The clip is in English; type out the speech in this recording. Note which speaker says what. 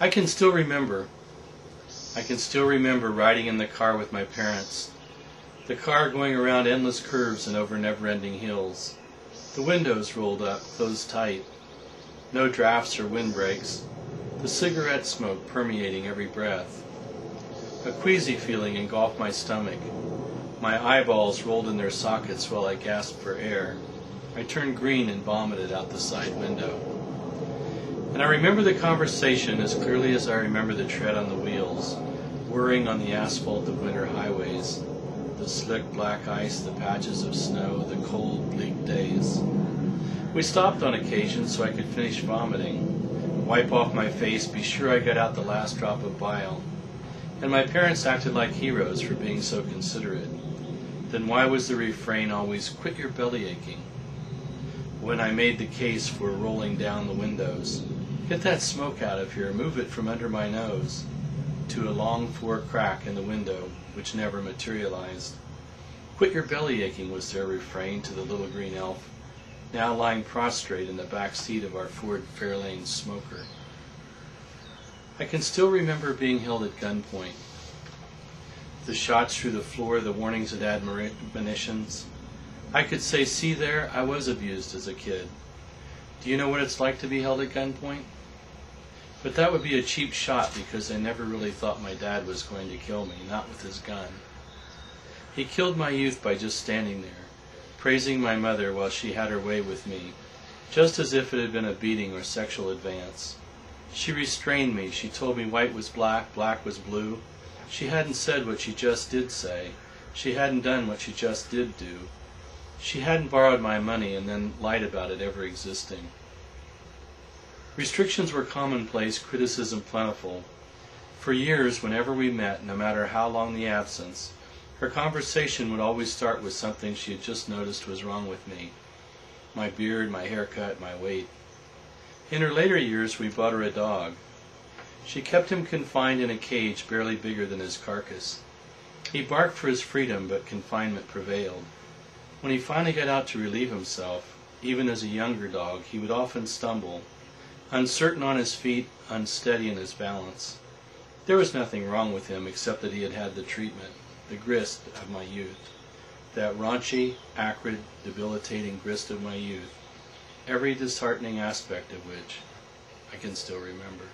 Speaker 1: I can still remember. I can still remember riding in the car with my parents. The car going around endless curves and over never-ending hills. The windows rolled up, closed tight. No drafts or windbreaks. The cigarette smoke permeating every breath. A queasy feeling engulfed my stomach. My eyeballs rolled in their sockets while I gasped for air. I turned green and vomited out the side window. And I remember the conversation as clearly as I remember the tread on the wheels, whirring on the asphalt of winter highways, the slick black ice, the patches of snow, the cold, bleak days. We stopped on occasion so I could finish vomiting, wipe off my face, be sure I got out the last drop of bile. And my parents acted like heroes for being so considerate. Then why was the refrain always, "Quit your belly aching"? When I made the case for rolling down the windows, "Get that smoke out of here, move it from under my nose," to a longed-for crack in the window, which never materialized. "Quit your belly aching" was their refrain to the little green elf, now lying prostrate in the back seat of our Ford Fairlane smoker. I can still remember being held at gunpoint. The shots through the floor, the warnings and admonitions. I could say, "See there, I was abused as a kid. Do you know what it's like to be held at gunpoint?" But that would be a cheap shot because I never really thought my dad was going to kill me, not with his gun. He killed my youth by just standing there, praising my mother while she had her way with me, just as if it had been a beating or sexual advance. She restrained me. She told me white was black, black was blue. She hadn't said what she just did say. She hadn't done what she just did do. She hadn't borrowed my money and then lied about it ever existing. Restrictions were commonplace, criticism plentiful. For years, whenever we met, no matter how long the absence, her conversation would always start with something she had just noticed was wrong with me. My beard, my haircut, my weight. In her later years, we bought her a dog. She kept him confined in a cage barely bigger than his carcass. He barked for his freedom, but confinement prevailed. When he finally got out to relieve himself, even as a younger dog, he would often stumble, uncertain on his feet, unsteady in his balance. There was nothing wrong with him except that he had had the treatment, the grist of my youth, that raunchy, acrid, debilitating grist of my youth, every disheartening aspect of which I can still remember.